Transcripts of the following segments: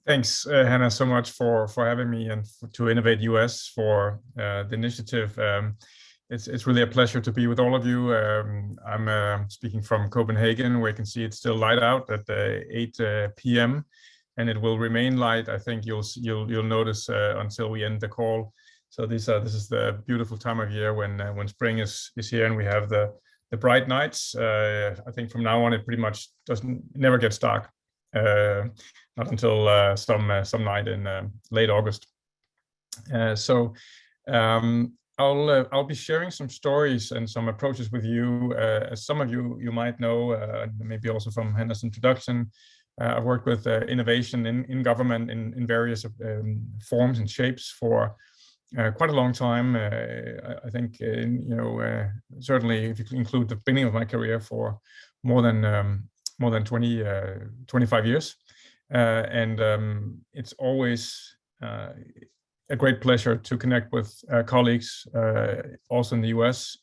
Thanks, Hannah, so much for having me and to Innovate US for the initiative. It's really a pleasure to be with all of you. I'm speaking from Copenhagen, where you can see it's still light out at 8 p.m. and it will remain light. I think you'll notice until we end the call. So this is the beautiful time of year when spring is here and we have the bright nights. I think from now on it pretty much never gets dark. Not until some night in late August. I'll be sharing some stories and some approaches with you. As some of you might know, maybe also from Hannah's introduction, I've worked with innovation in government in various forms and shapes for quite a long time. I think, certainly if you include the beginning of my career, for more than 25 years. It's always a great pleasure to connect with colleagues also in the US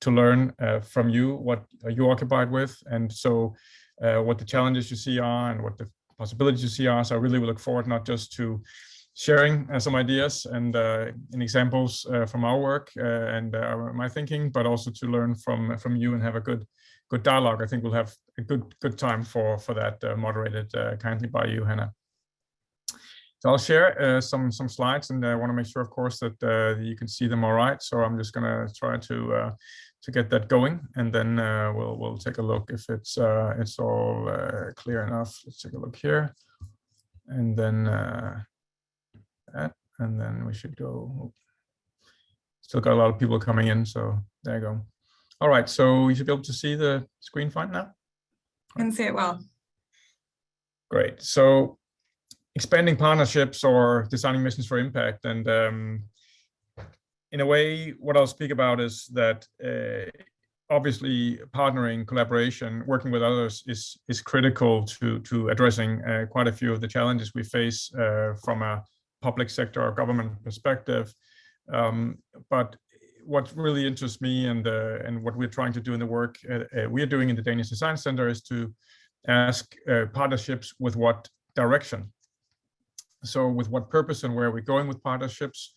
to learn from you what you're occupied with, and so what the challenges you see are and what the possibilities you see are. So I really look forward not just to sharing some ideas and examples from our work and my thinking, but also to learn from you and have a good dialogue. I think we'll have a good time for that, moderated kindly by you, Hannah. So I'll share some slides, and I want to make sure, of course, that you can see them all right. So I'm just going to try to get that going, and then we'll take a look if it's all clear enough. Let's take a look here, and then that, and then we should go. Still got a lot of people coming in, so there you go. All right, so you should be able to see the screen fine now. I can see it well. Great. So expanding partnerships or designing missions for impact. And in a way, what I'll speak about is that obviously partnering, collaboration, working with others is critical to addressing quite a few of the challenges we face from a public sector or government perspective. But what really interests me and what we're trying to do in the work we are doing in the Danish Design Center is to ask partnerships with what direction. So with what purpose and where are we going with partnerships,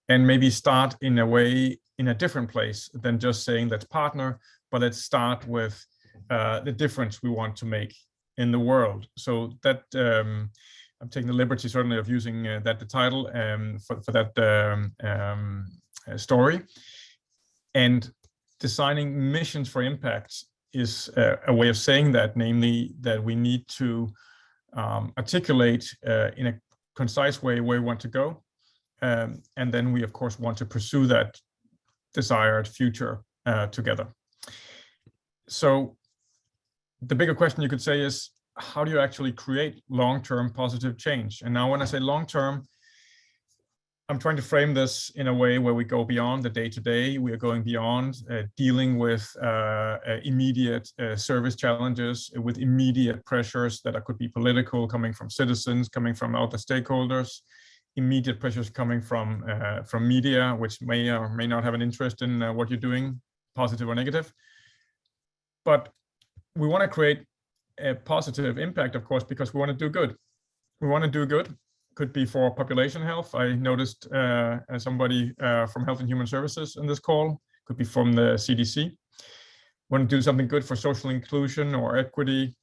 and maybe start in a way in a different place than just saying let's partner, but let's start with the difference we want to make in the world. So that I'm taking the liberty certainly of using the title for that story. And designing missions for impact is a way of saying that, namely that we need to articulate in a concise way where we want to go. And then we, of course, want to pursue that desired future together. So the bigger question you could say is, how do you actually create long-term positive change? And now when I say long-term, I'm trying to frame this in a way where we go beyond the day-to-day. We are going beyond dealing with immediate service challenges, with immediate pressures that could be political, coming from citizens, coming from other stakeholders, immediate pressures coming from media, which may or may not have an interest in what you're doing, positive or negative. But we want to create a positive impact, of course, because we want to do good. We want to do good. Could be for population health. I noticed somebody from Health and Human Services in this call. Could be from the CDC. Want to do something good for social inclusion or equity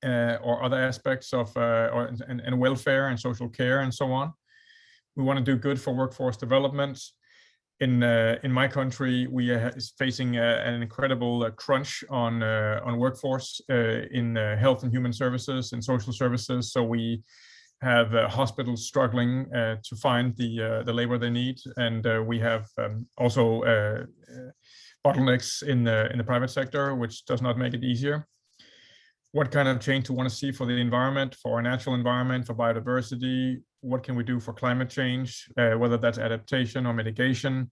or other aspects of and welfare and social care and so on. We want to do good for workforce development. In my country, we are facing an incredible crunch on workforce in health and human services and social services. So we have hospitals struggling to find the labor they need, and we have also bottlenecks in the private sector, which does not make it easier. What kind of change do we want to see for the environment, for our natural environment, for biodiversity? What can we do for climate change, whether that's adaptation or mitigation?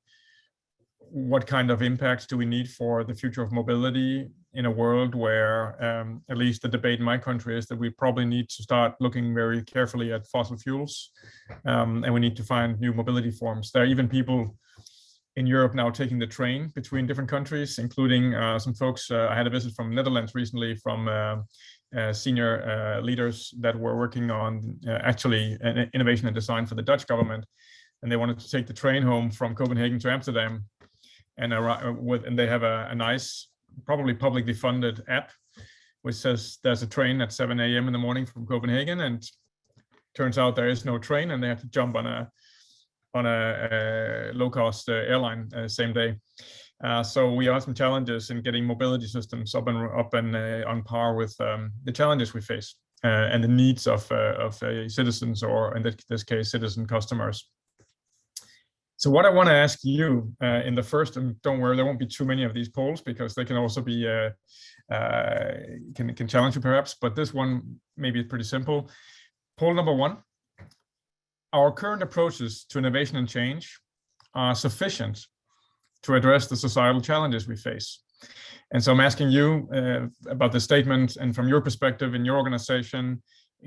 What kind of impacts do we need for the future of mobility in a world where, at least the debate in my country is that we probably need to start looking very carefully at fossil fuels, and we need to find new mobility forms. There are even people in Europe now taking the train between different countries, including some folks. I had a visit from Netherlands recently from senior leaders that were working on actually an innovation and design for the Dutch government, and they wanted to take the train home from Copenhagen to Amsterdam, and they have a nice, probably publicly funded app, which says there's a train at 7 a.m. in the morning from Copenhagen, and turns out there is no train, and they have to jump on a low-cost airline same day. So we have some challenges in getting mobility systems up and on par with the challenges we face and the needs of citizens, or in this case, citizen customers. So what I want to ask you in the first, and don't worry, there won't be too many of these polls because they can also be can challenge you perhaps, but this one maybe is pretty simple. Poll number 1: our current approaches to innovation and change are sufficient to address the societal challenges we face. And so I'm asking you about the statement, and from your perspective in your organization,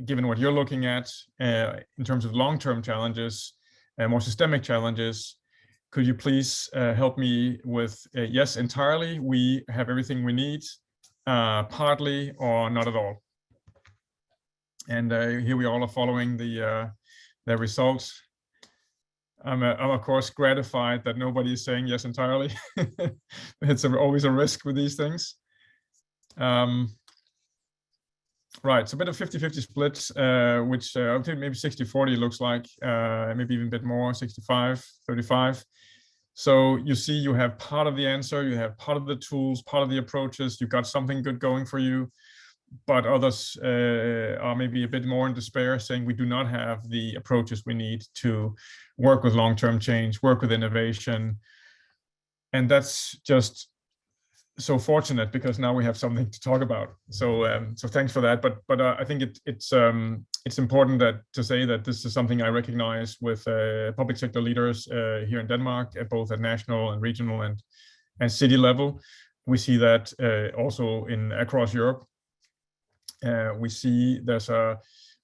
given what you're looking at in terms of long-term challenges, more systemic challenges, could you please help me with yes, entirely, we have everything we need, partly, or not at all? And here we all are following the results. I'm of course gratified that nobody is saying yes entirely. It's always a risk with these things. Right, so a bit of 50-50 splits, which I think maybe 60-40 looks like, maybe even a bit more, 65-35. So you see, you have part of the answer, you have part of the tools, part of the approaches, you've got something good going for you, but others are maybe a bit more in despair, saying we do not have the approaches we need to work with long-term change, work with innovation. And that's just so fortunate, because now we have something to talk about. So so thanks for that. But I think it's important to say that this is something I recognize with public sector leaders here in Denmark, both at national and regional and city level. We see that also across Europe. We see there's a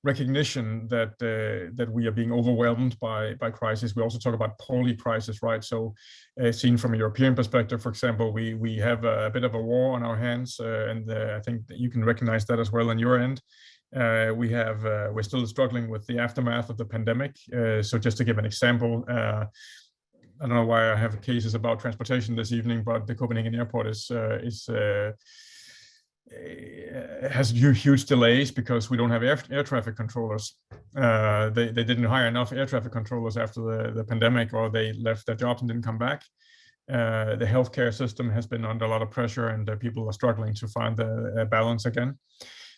recognition that we are being overwhelmed by crisis. We also talk about poly crisis, right? So seen from a European perspective, for example, we have a bit of a war on our hands, and I think that you can recognize that as well on your end. We're still struggling with the aftermath of the pandemic. So just to give an example, I don't know why I have cases about transportation this evening, but the Copenhagen airport has huge delays because we don't have air traffic controllers. They didn't hire enough air traffic controllers after the pandemic, or they left their jobs and didn't come back. The healthcare system has been under a lot of pressure, and people are struggling to find the balance again.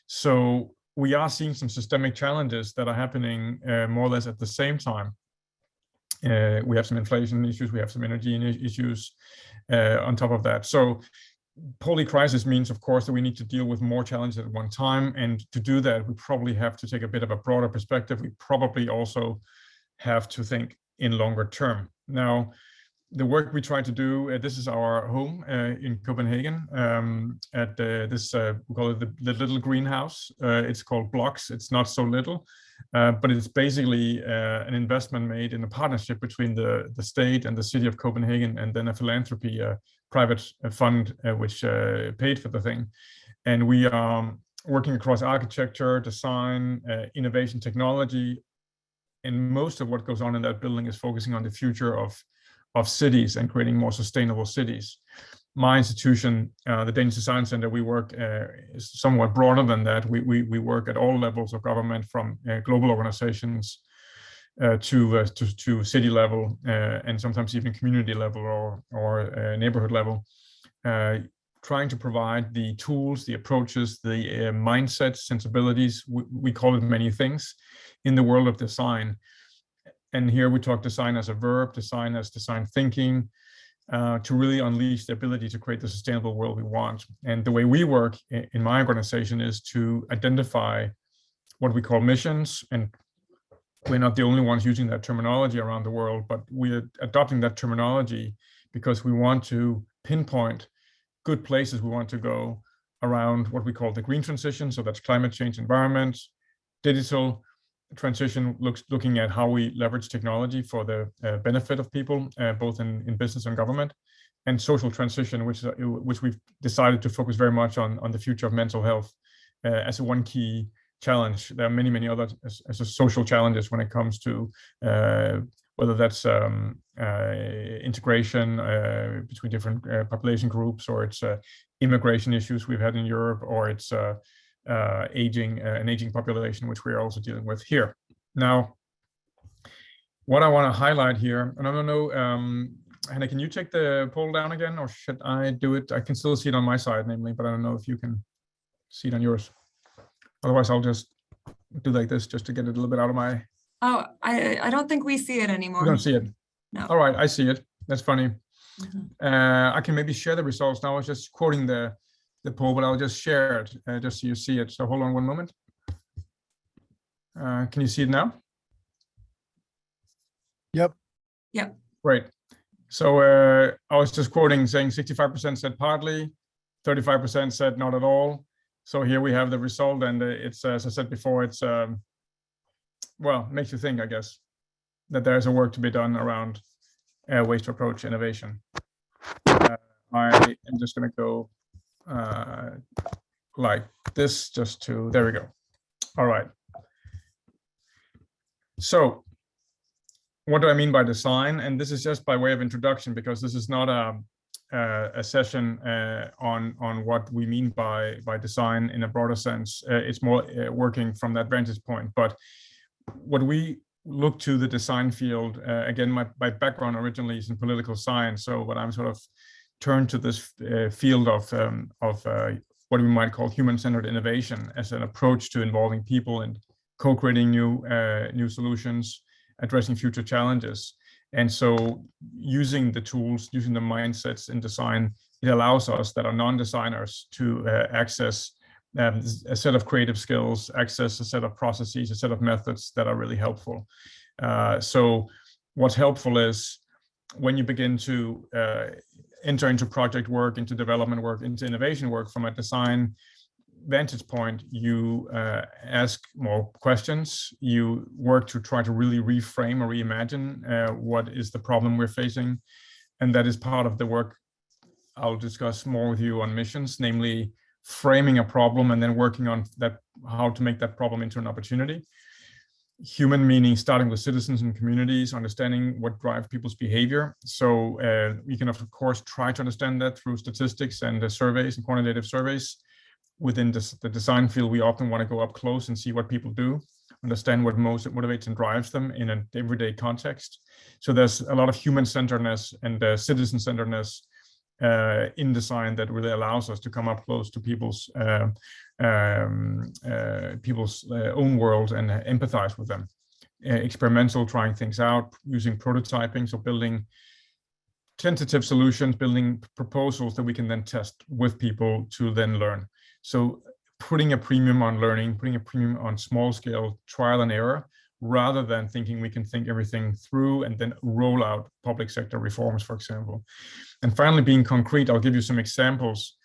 So we are seeing some systemic challenges that are happening more or less at the same time. We have some inflation issues, we have some energy issues on top of that. So poly crisis means, of course, that we need to deal with more challenges at one time. And to do that, we probably have to take a bit of a broader perspective. We probably also have to think in longer term. Now, the work we try to do, this is our home in Copenhagen at this, we call it the little greenhouse. It's called Blocks. It's not so little, but it's basically an investment made in a partnership between the state and the city of Copenhagen, and then a philanthropy private fund which paid for the thing. And we are working across architecture, design, innovation, technology, and most of what goes on in that building is focusing on the future of cities and creating more sustainable cities. My institution, the Danish Design Center, we work is somewhat broader than that. We work at all levels of government, from global organizations to city level, and sometimes even community level or neighborhood level, trying to provide the tools, the approaches, the mindset, sensibilities, we call it many things, in the world of design. And here we talk design as a verb, design as design thinking, to really unleash the ability to create the sustainable world we want. And the way we work in my organization is to identify what we call missions. And we're not the only ones using that terminology around the world, but we're adopting that terminology because we want to pinpoint good places we want to go around what we call the green transition. So that's climate change, environment, digital transition, looking at how we leverage technology for the benefit of people, both in business and government, and social transition, which we've decided to focus very much on the future of mental health as one key challenge. There are many other as a social challenges when it comes to whether that's integration between different population groups, or it's immigration issues we've had in Europe, or it's an aging population, which we're also dealing with here. Now, what I want to highlight here, and I don't know, Hannah, can you take the poll down again, or should I do it? I can still see it on my side, namely, but I don't know if you can see it on yours. Otherwise, I'll just do like this just to get it a little bit out of my. Oh, I don't think we see it anymore. You don't see it? No. All right, I see it. That's funny. Mm-hmm. I can maybe share the results now. I was just quoting the poll, but I'll just share it just so you see it. So hold on one moment. Can you see it now? Yep. Yep. Great. So I was just quoting, saying 65% said partly, 35% said not at all. So here we have the result, and it's, as I said before, it's well, makes you think, I guess, that there's a work to be done around ways to approach innovation. I am just going to go like this, just to, there we go. All right. So what do I mean by design? And this is just by way of introduction, because this is not a session on what we mean by design in a broader sense. It's more working from that vantage point. But what we look to the design field, again, my background originally is in political science. So what I'm sort of turned to this field of what we might call human-centered innovation as an approach to involving people and co-creating new solutions, addressing future challenges. And so using the tools, using the mindsets in design, it allows us that are non-designers to access a set of creative skills, access a set of processes, a set of methods that are really helpful. So what's helpful is when you begin to enter into project work, into development work, into innovation work from a design vantage point, you ask more questions, you work to try to really reframe or reimagine what is the problem we're facing. And that is part of the work I'll discuss more with you on missions, namely framing a problem and then working on that, how to make that problem into an opportunity. Human meaning starting with citizens and communities, understanding what drives people's behavior. So we can, of course, try to understand that through statistics and surveys and quantitative surveys. Within the design field, we often want to go up close and see what people do, understand what most motivates and drives them in an everyday context. So there's a lot of human-centeredness and citizen-centeredness in design that really allows us to come up close to people's own world and empathize with them. Experimental, trying things out, using prototyping, so building tentative solutions, building proposals that we can then test with people to then learn. So putting a premium on learning, putting a premium on small scale trial and error, rather than thinking we can think everything through and then roll out public sector reforms, for example. And finally, being concrete, I'll give you some examples.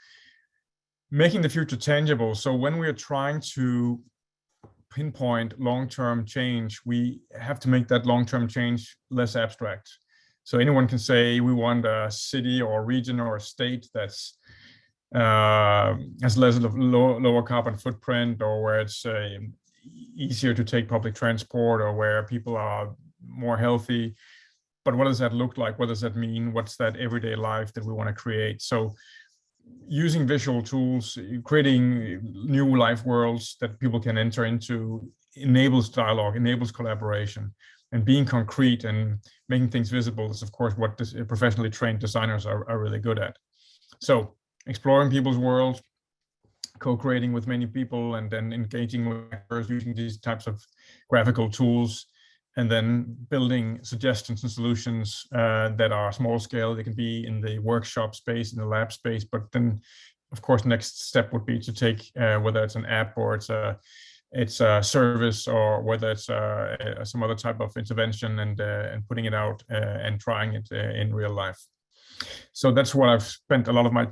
Making the future tangible. So when we are trying to pinpoint long-term change, we have to make that long-term change less abstract. So anyone can say we want a city or a region or a state that's has less of lower carbon footprint, or where it's easier to take public transport, or where people are more healthy. But what does that look like? What does that mean? What's that everyday life that we want to create? So using visual tools, creating new life worlds that people can enter into, enables dialogue, enables collaboration. And being concrete and making things visible is, of course, what professionally trained designers are really good at. So exploring people's worlds, co-creating with many people, and then engaging with others using these types of graphical tools, and then building suggestions and solutions that are small scale. They can be in the workshop space, in the lab space, but then, of course, next step would be to take whether it's an app or it's a service, or whether it's some other type of intervention, and putting it out and trying it in real life. So that's what I've spent a lot of my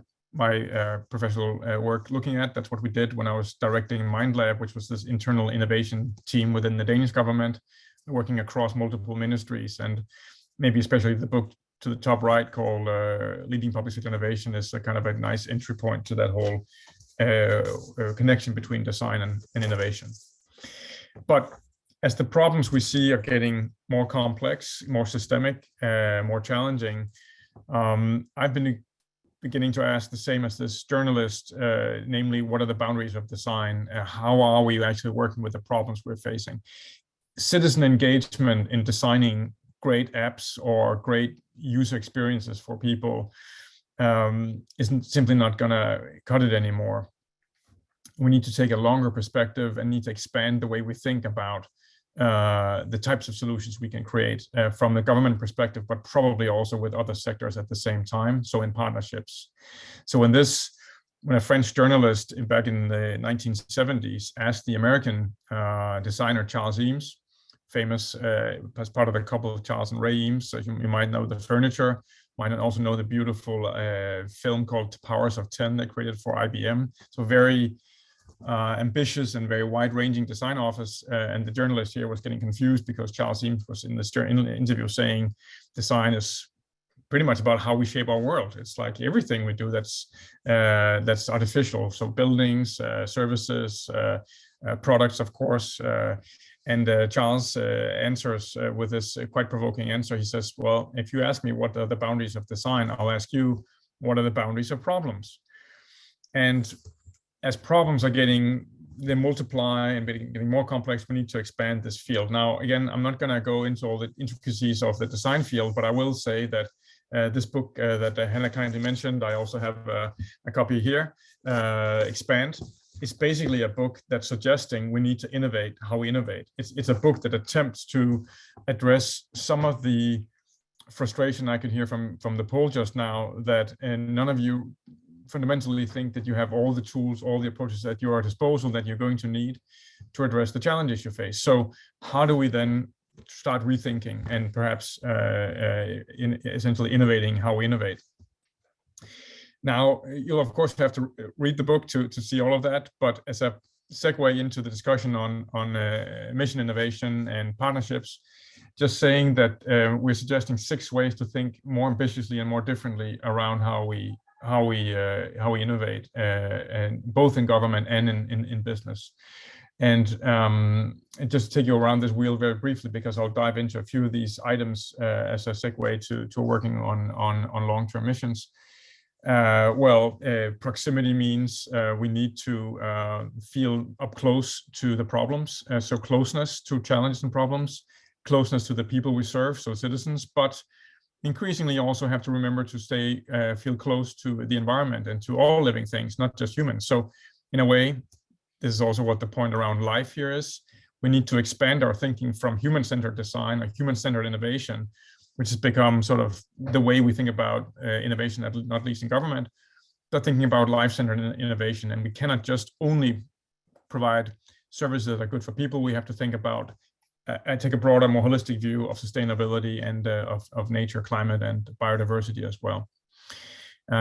professional work looking at. That's what we did when I was directing MindLab, which was this internal innovation team within the Danish government, working across multiple ministries. And maybe especially the book to the top right called Leading Public Sector Innovation is a kind of a nice entry point to that whole connection between design and innovation. But as the problems we see are getting more complex, more systemic, more challenging, I've been beginning to ask the same as this journalist, namely, what are the boundaries of design? How are we actually working with the problems we're facing? Citizen engagement in designing great apps or great user experiences for people isn't simply not going to cut it anymore. We need to take a longer perspective and need to expand the way we think about the types of solutions we can create from the government perspective, but probably also with other sectors at the same time, so in partnerships. So when a French journalist back in the 1970s asked the American designer Charles Eames, famous as part of the couple of Charles and Ray Eames, so you might know the furniture, might also know the beautiful film called Powers of 10 they created for IBM. So very ambitious and very wide-ranging design office, and the journalist here was getting confused because Charles Eames was in this interview saying design is pretty much about how we shape our world. It's like everything we do that's artificial. So buildings, services, products, of course. And Charles answers with this quite provoking answer. He says, well, if you ask me what are the boundaries of design, I'll ask you, what are the boundaries of problems? And as problems are they multiply and getting more complex, we need to expand this field. Now, again, I'm not going to go into all the intricacies of the design field, but I will say that this book that Hannah kindly mentioned, I also have a copy here, Expand, is basically a book that's suggesting we need to innovate how we innovate. It's a book that attempts to address some of the frustration I could hear from the poll just now, that none of you fundamentally think that you have all the tools, all the approaches at your disposal that you're going to need to address the challenges you face. So how do we then start rethinking and perhaps essentially innovating how we innovate? Now, you'll of course have to read the book to see all of that, but as a segue into the discussion on mission innovation and partnerships, just saying that we're suggesting 6 ways to think more ambitiously and more differently around how we innovate, and both in government and in business. And just take you around this wheel very briefly, because I'll dive into a few of these items as a segue to working on long-term missions. Proximity means we need to feel up close to the problems, so closeness to challenges and problems, closeness to the people we serve, so citizens, but increasingly also have to remember to feel close to the environment and to all living things, not just humans. So in a way, this is also what the point around life here is. We need to expand our thinking from human-centered design or human-centered innovation, which has become sort of the way we think about innovation, not least in government, but thinking about life-centered innovation. And we cannot just only provide services that are good for people. We have to think about take a broader, more holistic view of sustainability and of nature, climate, and biodiversity as well.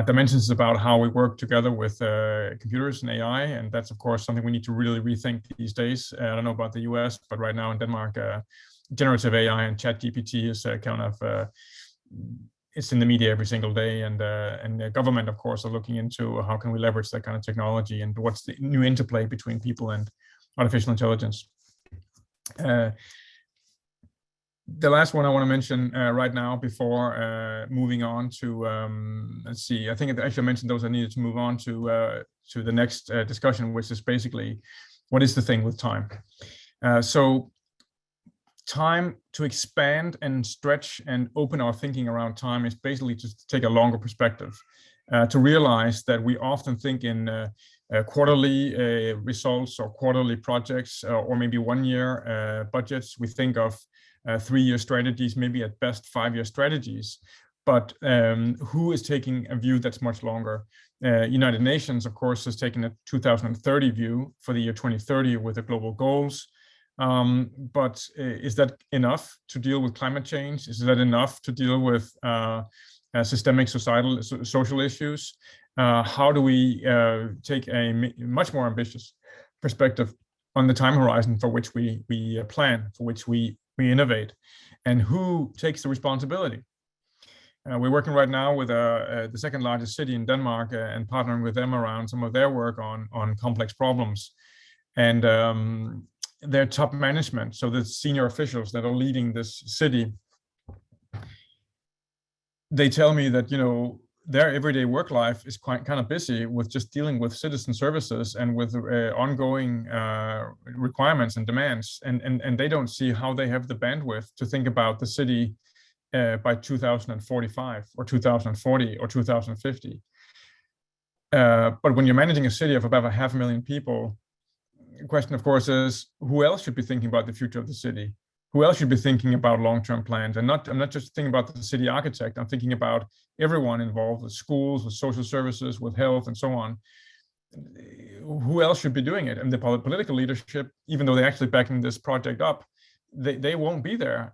Dimensions is about how we work together with computers and AI, and that's of course something we need to really rethink these days. I don't know about the US, but right now in Denmark, generative AI and ChatGPT is it's in the media every single day, and the government, of course, are looking into how can we leverage that kind of technology and what's the new interplay between people and artificial intelligence. The last one I want to mention right now before moving on to, let's see, I think actually I mentioned those I needed to move on to the next discussion, which is basically, what is the thing with time? So time to expand and stretch and open our thinking around time is basically just to take a longer perspective, to realize that we often think in quarterly results or quarterly projects, or maybe 1-year budgets. We think of 3-year strategies, maybe at best 5-year strategies, but who is taking a view that's much longer? United Nations, of course, has taken a 2030 view for the year 2030 with the global goals. But is that enough to deal with climate change? Is that enough to deal with systemic social issues? How do we take a much more ambitious perspective on the time horizon for which we plan, for which we innovate, and who takes the responsibility? We're working right now with the second largest city in Denmark and partnering with them around some of their work on complex problems. And their top management, so the senior officials that are leading this city, they tell me that, you know, their everyday work life is kind of busy with just dealing with citizen services and with ongoing requirements and demands. And they don't see how they have the bandwidth to think about the city by 2045 or 2040 or 2050. But when you're managing a city of about 500,000 people, the question, of course, is who else should be thinking about the future of the city? Who else should be thinking about long-term plans? And I'm not just thinking about the city architect. I'm thinking about everyone involved, with schools, with social services, with health, and so on. Who else should be doing it? And the political leadership, even though they're actually backing this project up, they won't be there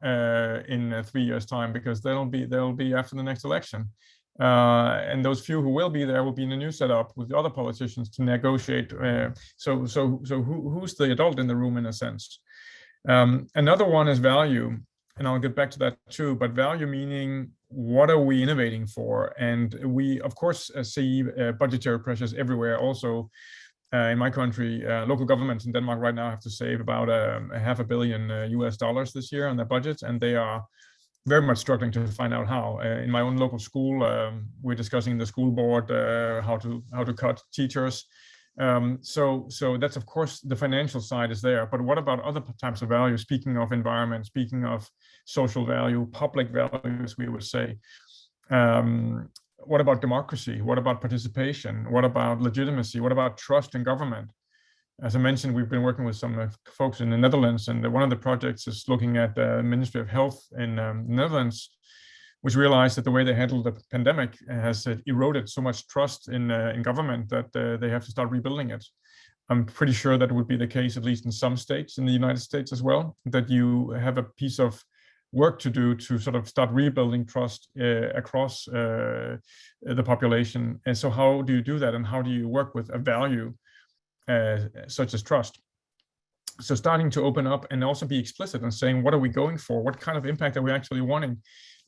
in 3 years' time, because they'll be after the next election. And those few who will be there will be in a new setup with the other politicians to negotiate. So who's the adult in the room, in a sense? Another one is value, and I'll get back to that too. But value meaning, what are we innovating for? And we, of course, see budgetary pressures everywhere. Also, in my country, local governments in Denmark right now have to save about $500 million US this year on their budgets, and they are very much struggling to find out how. In my own local school, we're discussing the school board how to cut teachers. So that's, of course, the financial side is there. But what about other types of value? Speaking of environment, speaking of social value, public values, we would say. What about democracy? What about participation? What about legitimacy? What about trust in government? As I mentioned, we've been working with some folks in the Netherlands, and one of the projects is looking at the Ministry of Health in the Netherlands, which realized that the way they handled the pandemic has eroded so much trust in government that they have to start rebuilding it. I'm pretty sure that would be the case, at least in some states in the United States as well, that you have a piece of work to do to sort of start rebuilding trust across the population. And so how do you do that, and how do you work with a value such as trust? So starting to open up and also be explicit and saying, what are we going for? What kind of impact are we actually wanting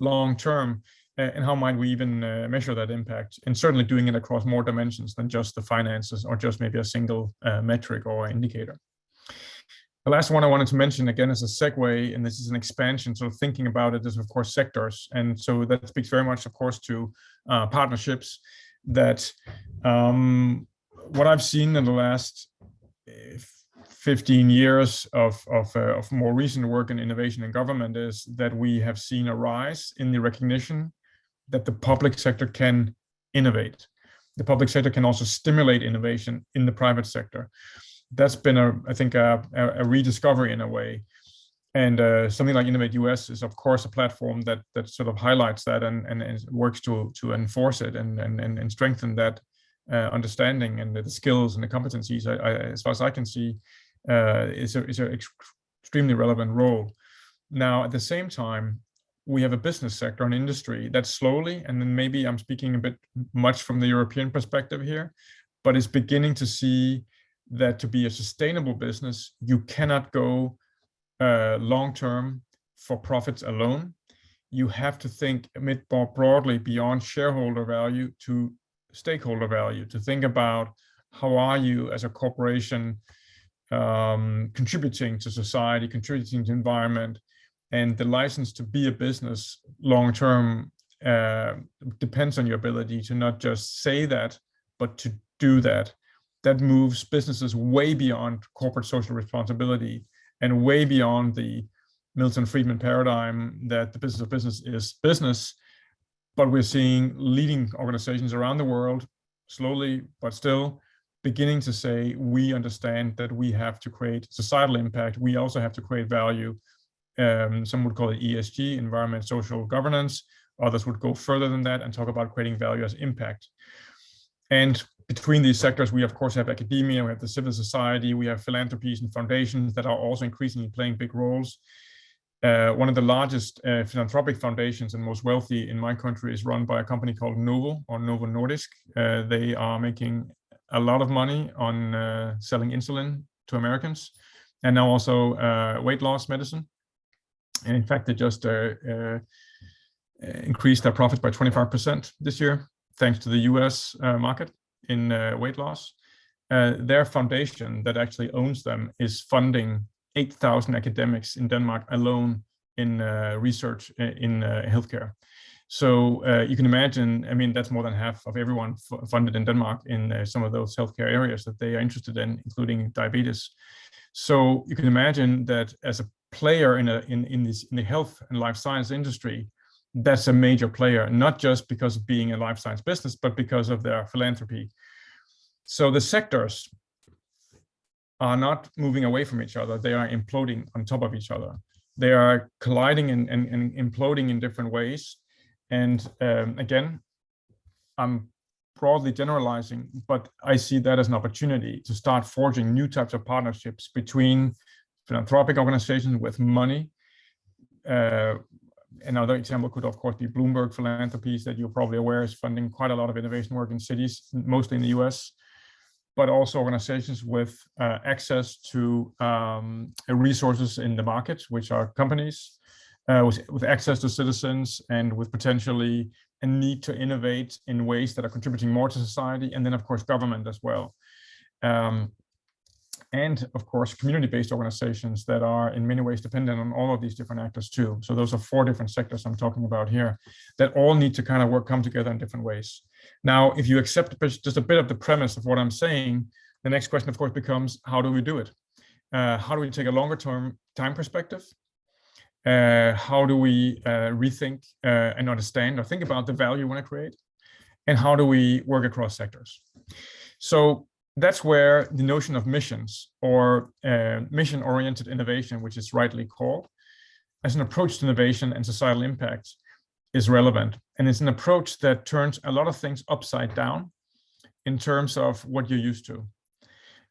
long term? And how might we even measure that impact? And certainly doing it across more dimensions than just the finances or just maybe a single metric or indicator. The last one I wanted to mention, again, as a segue, and this is an expansion, so thinking about it is, of course, sectors. And so that speaks very much, of course, to partnerships. That what I've seen in the last 15 years of more recent work in innovation in government is that we have seen a rise in the recognition that the public sector can innovate. The public sector can also stimulate innovation in the private sector. That's been, I think, a rediscovery in a way. And something like Innovate US is, of course, a platform that sort of highlights that and works to enforce it and strengthen that understanding and the skills and the competencies, as far as I can see, is an extremely relevant role. Now, at the same time, we have a business sector, an industry that slowly, and then maybe I'm speaking a bit much from the European perspective here, but is beginning to see that to be a sustainable business, you cannot go long-term for profits alone. You have to think a bit more broadly beyond shareholder value to stakeholder value, to think about how are you as a corporation contributing to society, contributing to environment, and the license to be a business long-term depends on your ability to not just say that, but to do that. That moves businesses way beyond corporate social responsibility and way beyond the Milton Friedman paradigm that the business of business is business. But we're seeing leading organizations around the world, slowly but still, beginning to say, we understand that we have to create societal impact. We also have to create value. Some would call it ESG, environment, social governance. Others would go further than that and talk about creating value as impact. And between these sectors, we, of course, have academia, we have the civil society, we have philanthropies and foundations that are also increasingly playing big roles. One of the largest philanthropic foundations and most wealthy in my country is run by a company called Novo Nordisk. They are making a lot of money on selling insulin to Americans, and now also weight loss medicine. And in fact, they just increased their profits by 25% this year, thanks to the US market in weight loss. Their foundation that actually owns them is funding 8,000 academics in Denmark alone in research in healthcare. So you can imagine, I mean, that's more than half of everyone funded in Denmark in some of those healthcare areas that they are interested in, including diabetes. So you can imagine that as a player in the health and life science industry, that's a major player, not just because of being a life science business, but because of their philanthropy. So the sectors are not moving away from each other. They are imploding on top of each other. They are colliding and imploding in different ways. And again, I'm broadly generalizing, but I see that as an opportunity to start forging new types of partnerships between philanthropic organizations with money. Another example could, of course, be Bloomberg Philanthropies, that you're probably aware is funding quite a lot of innovation work in cities, mostly in the US, but also organizations with access to resources in the market, which are companies, with access to citizens, and with potentially a need to innovate in ways that are contributing more to society, and then, of course, government as well. And of course, community-based organizations that are in many ways dependent on all of these different actors too. So those are 4 different sectors I'm talking about here that all need to kind of come together in different ways. Now, if you accept just a bit of the premise of what I'm saying, the next question, of course, becomes, how do we do it? How do we take a longer term time perspective? How do we rethink and understand or think about the value we want to create? And how do we work across sectors? So that's where the notion of missions, or mission-oriented innovation, which is rightly called, as an approach to innovation and societal impact, is relevant. And it's an approach that turns a lot of things upside down in terms of what you're used to.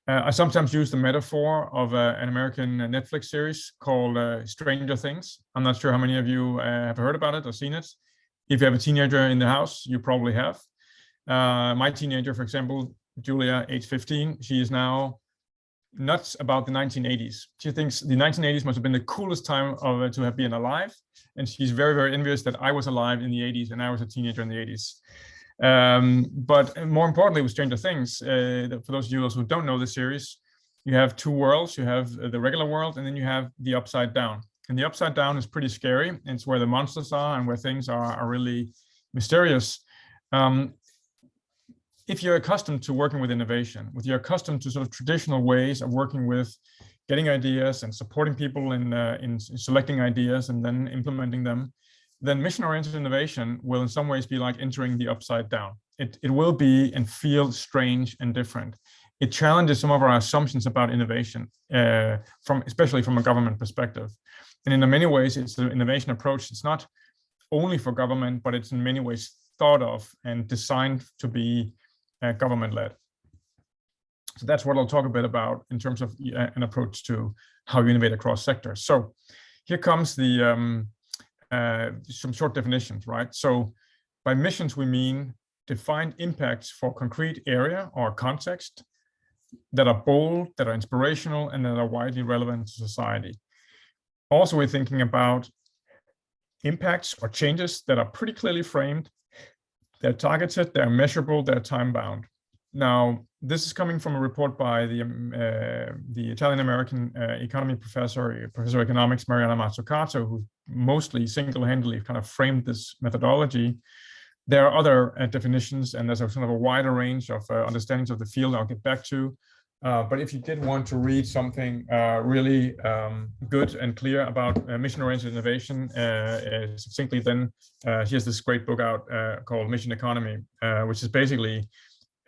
I sometimes use the metaphor of an American Netflix series called Stranger Things. I'm not sure how many of you have heard about it or seen it. If you have a teenager in the house, you probably have. My teenager, for example, Julia, age 15, she is now nuts about the 1980s. She thinks the 1980s must have been the coolest time to have been alive. And she's very, very envious that I was alive in the 80s and I was a teenager in the 80s. But more importantly, with Stranger Things, for those of you who don't know the series, you have 2 worlds. You have the regular world, and then you have the upside down. And the upside down is pretty scary. It's where the monsters are and where things are really mysterious. If you're accustomed to working with innovation, if you're accustomed to sort of traditional ways of working with getting ideas and supporting people in selecting ideas and then implementing them, then mission-oriented innovation will in some ways be like entering the upside down. It will be and feel strange and different. It challenges some of our assumptions about innovation, especially from a government perspective. And in many ways, it's an innovation approach. It's not only for government, but it's in many ways thought of and designed to be government-led. So that's what I'll talk a bit about in terms of an approach to how you innovate across sectors. So here comes the some short definitions, right? So by missions, we mean defined impacts for concrete area or context that are bold, that are inspirational, and that are widely relevant to society. Also, we're thinking about impacts or changes that are pretty clearly framed. They're targeted, they're measurable, they're time-bound. Now, this is coming from a report by the Italian-American economy professor of economics, Mariana Mazzucato, who mostly single-handedly kind of framed this methodology. There are other definitions, and there's a sort of a wider range of understandings of the field I'll get back to. But if you did want to read something really good and clear about mission-oriented innovation succinctly, then here's this great book out called Mission Economy, which is basically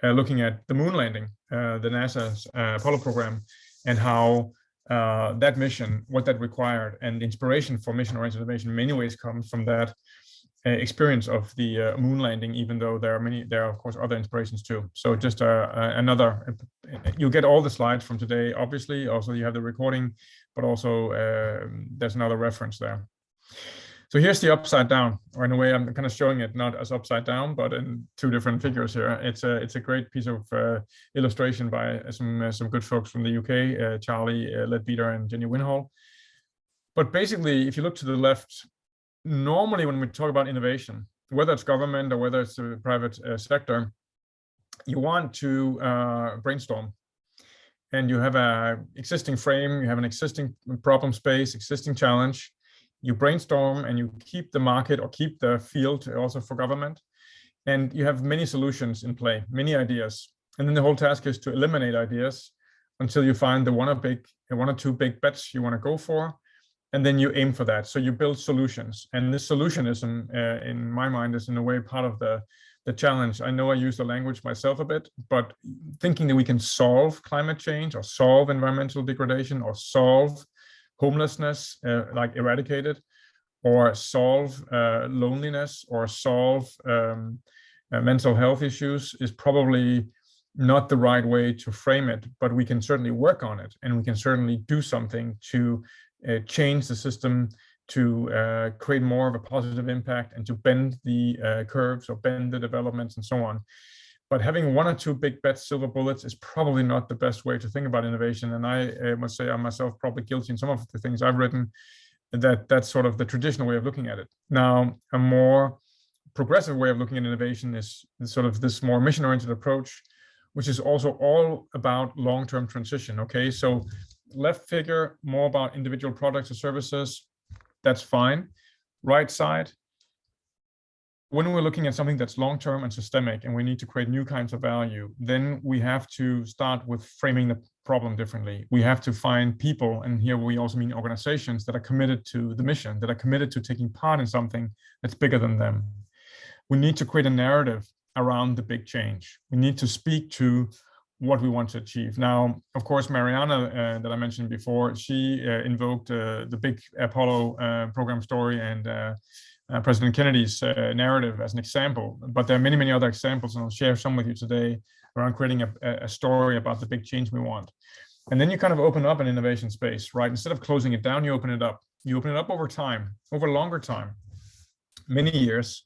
looking at the moon landing, the NASA's Apollo program, and how that mission, what that required, and the inspiration for mission-oriented innovation in many ways comes from that experience of the moon landing, even though there are of course other inspirations too. So just another, you'll get all the slides from today, obviously. Also you have the recording, but also there's another reference there. So here's the upside down, or in a way I'm kind of showing it not as upside down, but in 2 different figures here. It's a great piece of illustration by some good folks from the UK, Charlie Leadbeater and Jenny Winhall. But basically, if you look to the left, normally when we talk about innovation, whether it's government or whether it's the private sector, you want to brainstorm. And you have an existing frame, you have an existing problem space, existing challenge. You brainstorm and you keep the market or keep the field also for government. And you have many solutions in play, many ideas. And then the whole task is to eliminate ideas until you find the one or two big bets you want to go for. And then you aim for that. So you build solutions. And this solutionism, in my mind, is in a way part of the challenge. I know I use the language myself a bit, but thinking that we can solve climate change or solve environmental degradation or solve homelessness, like eradicate it, or solve loneliness or solve mental health issues is probably not the right way to frame it, but we can certainly work on it, and we can certainly do something to change the system, to create more of a positive impact, and to bend the curves or bend the developments and so on. But having one or two big bets, silver bullets, is probably not the best way to think about innovation. And I must say I'm myself probably guilty in some of the things I've written, that's sort of the traditional way of looking at it. Now, a more progressive way of looking at innovation is sort of this more mission-oriented approach, which is also all about long-term transition. Okay, so left figure, more about individual products or services, that's fine. Right side, when we're looking at something that's long-term and systemic and we need to create new kinds of value, then we have to start with framing the problem differently. We have to find people, and here we also mean organizations, that are committed to the mission, that are committed to taking part in something that's bigger than them. We need to create a narrative around the big change. We need to speak to what we want to achieve. Now, of course, Mariana, that I mentioned before, she invoked the big Apollo program story and President Kennedy's narrative as an example, but there are many, many other examples, and I'll share some with you today around creating a story about the big change we want. And then you kind of open up an innovation space, right? Instead of closing it down, you open it up. You open it up over time, over longer time, many years.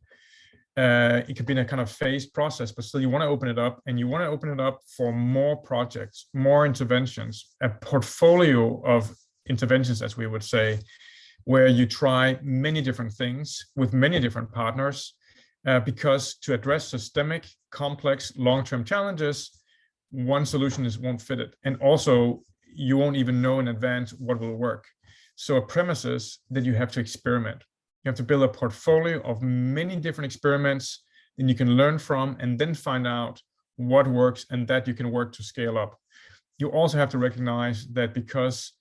It could be in a kind of phased process, but still you want to open it up, and you want to open it up for more projects, more interventions, a portfolio of interventions, as we would say, where you try many different things with many different partners, because to address systemic, complex, long-term challenges, one solution won't fit it. And also, you won't even know in advance what will work. So a premise is that you have to experiment. You have to build a portfolio of many different experiments that you can learn from, and then find out what works and that you can work to scale up. You also have to recognize that because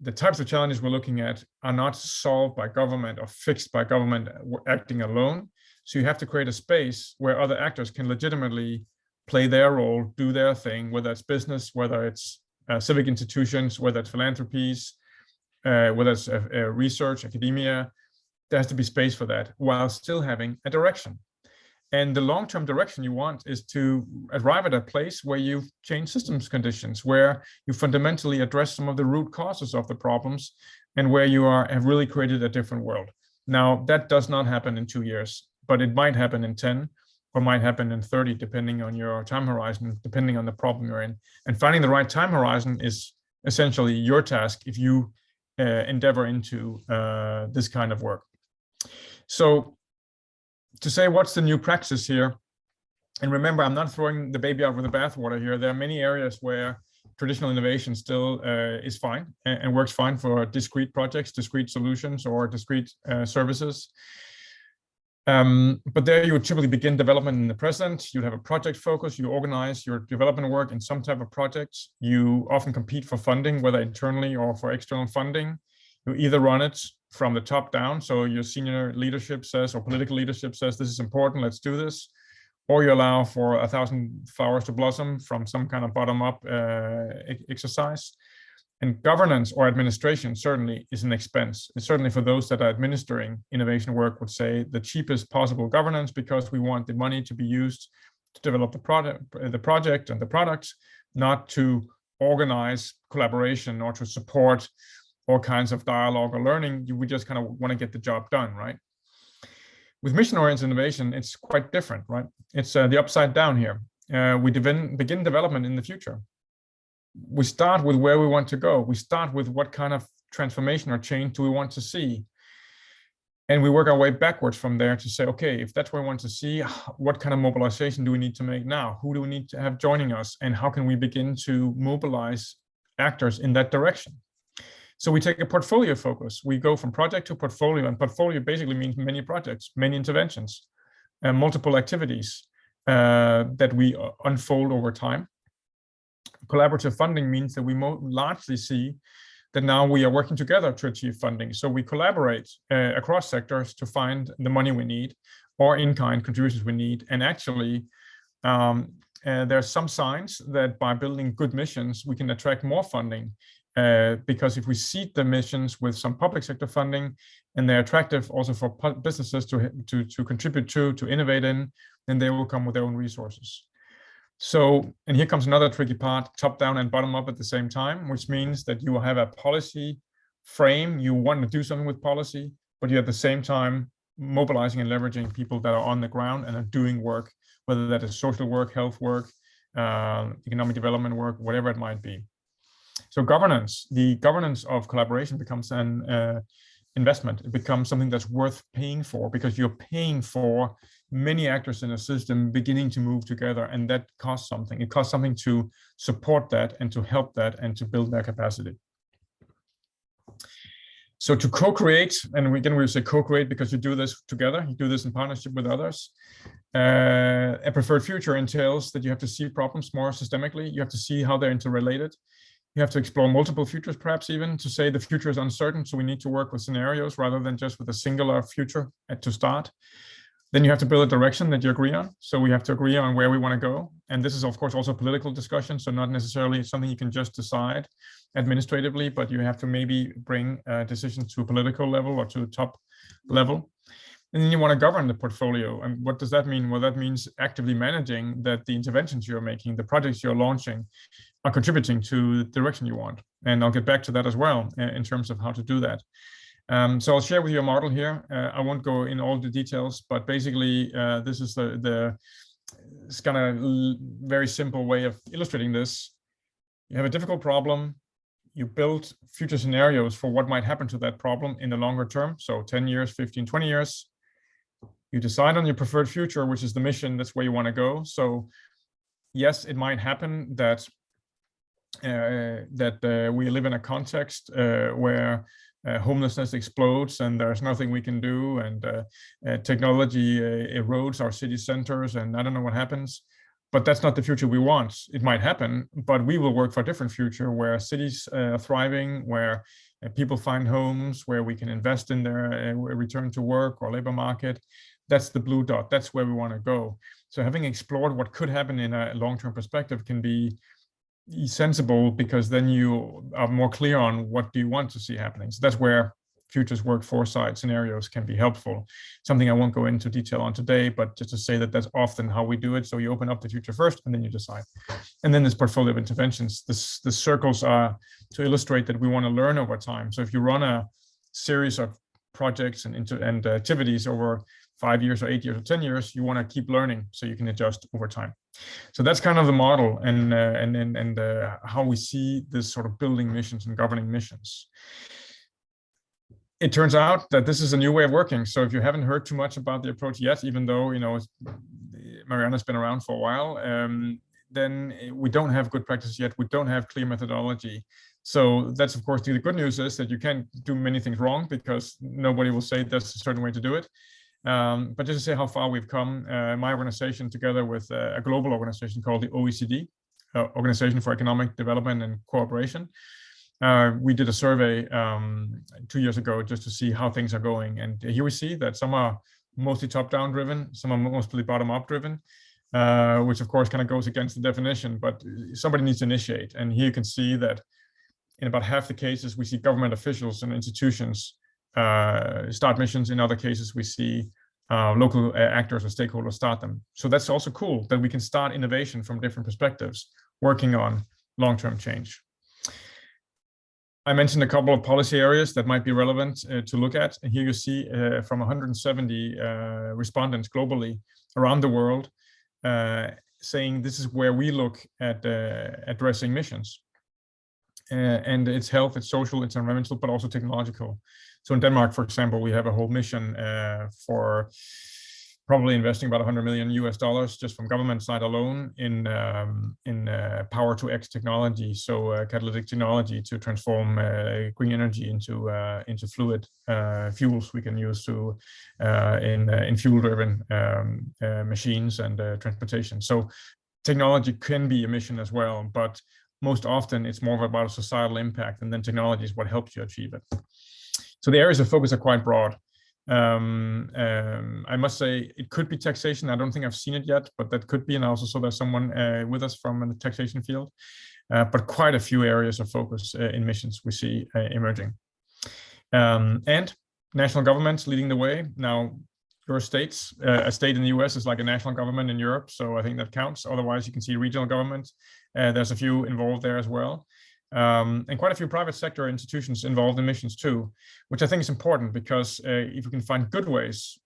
the types of challenges we're looking at are not solved by government or fixed by government acting alone. So you have to create a space where other actors can legitimately play their role, do their thing, whether it's business, whether it's civic institutions, whether it's philanthropies, whether it's research, academia. There has to be space for that while still having a direction. And the long-term direction you want is to arrive at a place where you've changed systems conditions, where you fundamentally address some of the root causes of the problems, and where you have really created a different world. Now, that does not happen in 2 years, but it might happen in 10 or might happen in 30, depending on your time horizon, depending on the problem you're in. And finding the right time horizon is essentially your task if you endeavor into this kind of work. So, to say what's the new praxis here, and remember, I'm not throwing the baby out with the bathwater here. There are many areas where traditional innovation still is fine and works fine for discrete projects, discrete solutions, or discrete services. But there you would typically begin development in the present. You'd have a project focus. You organize your development work in some type of projects. You often compete for funding, whether internally or for external funding. You either run it from the top down, so your senior leadership says, or political leadership says, this is important, let's do this, or you allow for 1,000 flowers to blossom from some kind of bottom-up exercise. And governance or administration certainly is an expense. It's certainly for those that are administering innovation work would say the cheapest possible governance, because we want the money to be used to develop the project and the products, not to organize collaboration or to support all kinds of dialogue or learning. We just kind of want to get the job done, right? With mission-oriented innovation, it's quite different, right? It's the upside down here. We begin development in the future. We start with where we want to go. We start with what kind of transformation or change do we want to see. And we work our way backwards from there to say, okay, if that's where we want to see, what kind of mobilization do we need to make now? Who do we need to have joining us? And how can we begin to mobilize actors in that direction? So we take a portfolio focus. We go from project to portfolio, and portfolio basically means many projects, many interventions, multiple activities that we unfold over time. Collaborative funding means that we largely see that now we are working together to achieve funding. So we collaborate across sectors to find the money we need or in-kind contributions we need. And actually, there are some signs that by building good missions, we can attract more funding. Because if we seed the missions with some public sector funding, and they're attractive also for businesses to contribute to innovate in, then they will come with their own resources. So, and here comes another tricky part, top down and bottom up at the same time, which means that you will have a policy frame, you want to do something with policy, but you're at the same time mobilizing and leveraging people that are on the ground and are doing work, whether that is social work, health work, economic development work, whatever it might be. So governance, the governance of collaboration becomes an investment. It becomes something that's worth paying for, because you're paying for many actors in a system beginning to move together, and that costs something. It costs something to support that and to help that and to build their capacity. So to co-create, and again we say co-create because you do this together, you do this in partnership with others. A preferred future entails that you have to see problems more systemically. You have to see how they're interrelated. You have to explore multiple futures, perhaps even to say the future is uncertain. So we need to work with scenarios rather than just with a singular future to start. Then you have to build a direction that you agree on. So we have to agree on where we want to go. And this is, of course, also a political discussion. So not necessarily something you can just decide administratively, but you have to maybe bring decisions to a political level or to the top level. And then you want to govern the portfolio. And what does that mean? Well, that means actively managing that the interventions you're making, the projects you're launching, are contributing to the direction you want. And I'll get back to that as well in terms of how to do that. So I'll share with you a model here. I won't go in all the details, but basically this is it's kind of very simple way of illustrating this. You have a difficult problem. You build future scenarios for what might happen to that problem in the longer term. So 10 years, 15, 20 years. You decide on your preferred future, which is the mission. That's where you want to go. So yes, it might happen that we live in a context where homelessness explodes and there's nothing we can do, and technology erodes our city centers, and I don't know what happens. But that's not the future we want. It might happen, but we will work for a different future where cities are thriving, where people find homes, where we can invest in their return to work or labor market. That's the blue dot. That's where we want to go. So having explored what could happen in a long-term perspective can be sensible, because then you are more clear on what do you want to see happening. So that's where futures work foresight scenarios can be helpful. Something I won't go into detail on today, but just to say that that's often how we do it. So you open up the future first and then you decide. And then this portfolio of interventions, the circles are to illustrate that we want to learn over time. So if you run a series of projects and activities over 5 years or 8 years or 10 years, you want to keep learning so you can adjust over time. So that's kind of the model and how we see this sort of building missions and governing missions. It turns out that this is a new way of working. So if you haven't heard too much about the approach yet, even though Mariana's been around for a while, then we don't have good practice yet. We don't have clear methodology. So that's, of course, the good news is that you can't do many things wrong, because nobody will say that's a certain way to do it. But just to say how far we've come, my organization, together with a global organization called the OECD, Organization for Economic Development and Cooperation, we did a survey 2 years ago just to see how things are going. And here we see that some are mostly top-down driven, some are mostly bottom-up driven, which of course kind of goes against the definition, but somebody needs to initiate. And here you can see that in about half the cases, we see government officials and institutions start missions. In other cases, we see local actors or stakeholders start them. So that's also cool that we can start innovation from different perspectives, working on long-term change. I mentioned a couple of policy areas that might be relevant to look at. And here you see from 170 respondents globally around the world saying this is where we look at addressing missions. And it's health, it's social, it's environmental, but also technological. So in Denmark, for example, we have a whole mission for probably investing about $100 million just from government side alone in power to X technology, so catalytic technology to transform green energy into fluid fuels we can use to in fuel-driven machines and transportation. So technology can be a mission as well, but most often it's more about a societal impact, and then technology is what helps you achieve it. So the areas of focus are quite broad. I must say it could be taxation. I don't think I've seen it yet, but that could be, and I also saw there's someone with us from the taxation field, but quite a few areas of focus in missions we see emerging. And national governments leading the way. Now, your states, a state in the US is like a national government in Europe, so I think that counts. Otherwise, you can see regional governments. There's a few involved there as well. And quite a few private sector institutions involved in missions too, which I think is important, because if we can find good ways,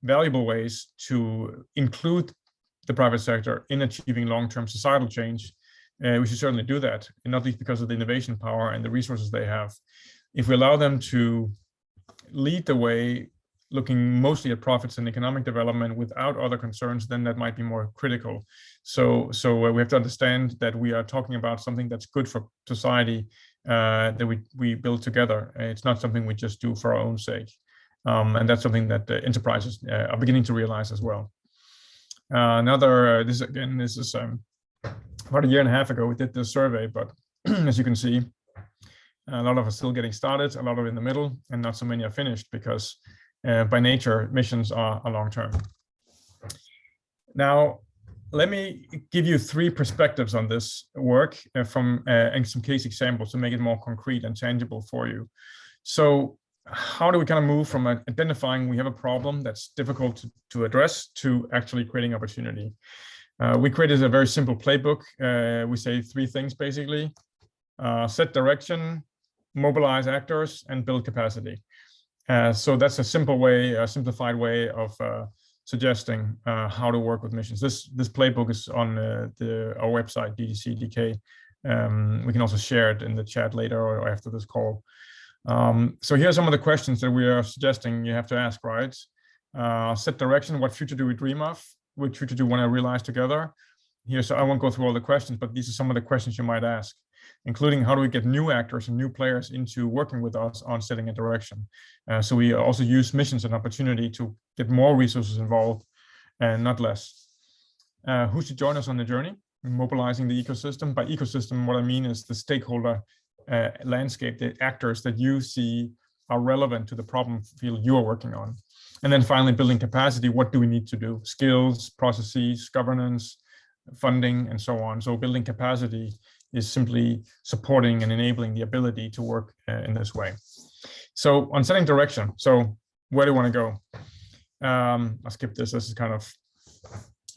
valuable ways to include the private sector in achieving long-term societal change, we should certainly do that, and not least because of the innovation power and the resources they have. If we allow them to lead the way, looking mostly at profits and economic development without other concerns, then that might be more critical. So we have to understand that we are talking about something that's good for society, that we build together. It's not something we just do for our own sake. And that's something that enterprises are beginning to realize as well. This is about a year and a half ago, we did this survey, but as you can see, a lot of us still getting started, a lot of in the middle, and not so many are finished, because by nature, missions are long-term. Now, let me give you 3 perspectives on this work from and some case examples to make it more concrete and tangible for you. So how do we kind of move from identifying we have a problem that's difficult to address to actually creating opportunity? We created a very simple playbook. We say 3 things basically: set direction, mobilize actors, and build capacity. So that's a simple way, a simplified way of suggesting how to work with missions. This playbook is on our website, DDC.dk. We can also share it in the chat later or after this call. So here are some of the questions that we are suggesting you have to ask, right? Set direction, what future do we dream of? Which future do we want to realize together? Here, so I won't go through all the questions, but these are some of the questions you might ask, including how do we get new actors and new players into working with us on setting a direction. So we also use missions as an opportunity to get more resources involved and not less. Who should join us on the journey? Mobilizing the ecosystem. By ecosystem, what I mean is the stakeholder landscape, the actors that you see are relevant to the problem field you are working on. And then finally, building capacity. What do we need to do? Skills, processes, governance, funding, and so on. So building capacity is simply supporting and enabling the ability to work in this way. So on setting direction, so where do we want to go? I'll skip this. This is kind of,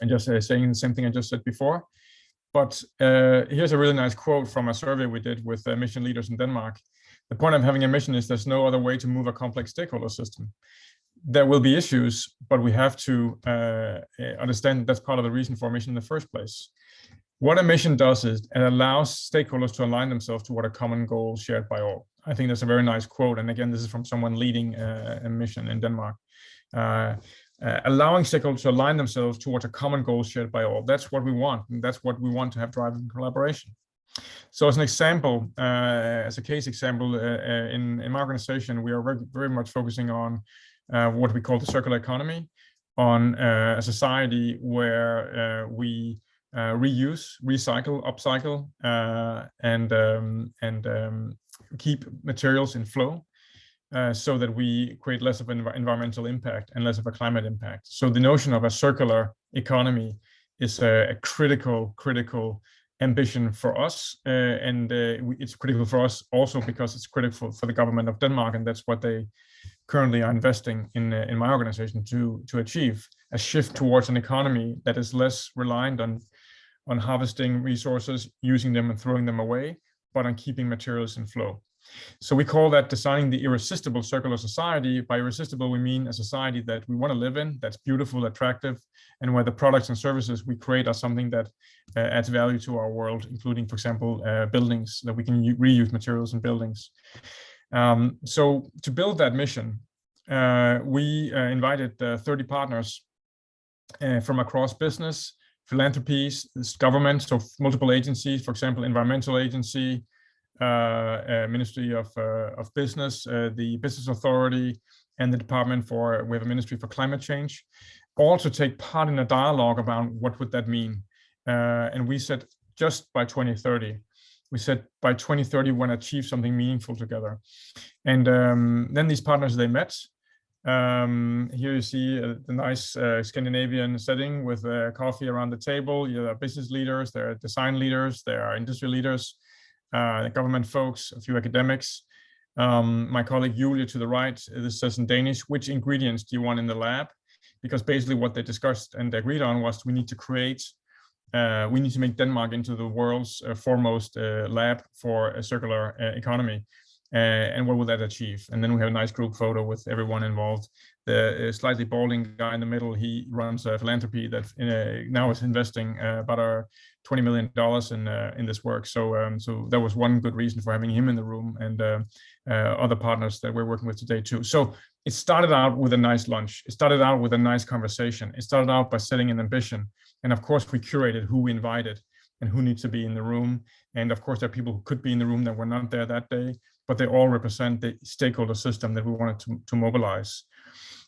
and just saying the same thing I just said before. But here's a really nice quote from a survey we did with mission leaders in Denmark. The point of having a mission is there's no other way to move a complex stakeholder system. There will be issues, but we have to understand that's part of the reason for a mission in the first place. What a mission does is it allows stakeholders to align themselves to what a common goal shared by all. I think that's a very nice quote. And again, this is from someone leading a mission in Denmark. Allowing stakeholders to align themselves towards a common goal shared by all. That's what we want. And that's what we want to have driving collaboration. So as an example, as a case example, in my organization, we are very much focusing on what we call the circular economy, on a society where we reuse, recycle, upcycle, and keep materials in flow, so that we create less of an environmental impact and less of a climate impact. So the notion of a circular economy is a critical ambition for us, and it's critical for us also because it's critical for the government of Denmark, and that's what they currently are investing in my organization to achieve a shift towards an economy that is less reliant on harvesting resources, using them and throwing them away, but on keeping materials in flow. So we call that designing the irresistible circular society. By irresistible, we mean a society that we want to live in, that's beautiful, attractive, and where the products and services we create are something that adds value to our world, including, for example, buildings, that we can reuse materials in buildings. So to build that mission, we invited 30 partners from across business, philanthropies, government, so multiple agencies, for example, environmental agency, Ministry of Business, the Business Authority, and the Department for, we have a Ministry for Climate Change, all to take part in a dialogue about what would that mean. And we said just by 2030, we said by 2030 we want to achieve something meaningful together. And then these partners, they met. Here you see the nice Scandinavian setting with coffee around the table. There are business leaders, there are design leaders, there are industry leaders, government folks, a few academics. My colleague Julia to the right, this says in Danish, which ingredients do you want in the lab? Because basically what they discussed and agreed on was we need to create, we need to make Denmark into the world's foremost lab for a circular economy. And what will that achieve? And then we have a nice group photo with everyone involved. The slightly balding guy in the middle, he runs a philanthropy that now is investing about $20 million in this work. So so that was one good reason for having him in the room, and other partners that we're working with today too. So it started out with a nice lunch. It started out with a nice conversation. It started out by setting an ambition. And of course, we curated who we invited and who needs to be in the room. And of course, there are people who could be in the room that were not there that day, but they all represent the stakeholder system that we wanted to mobilize.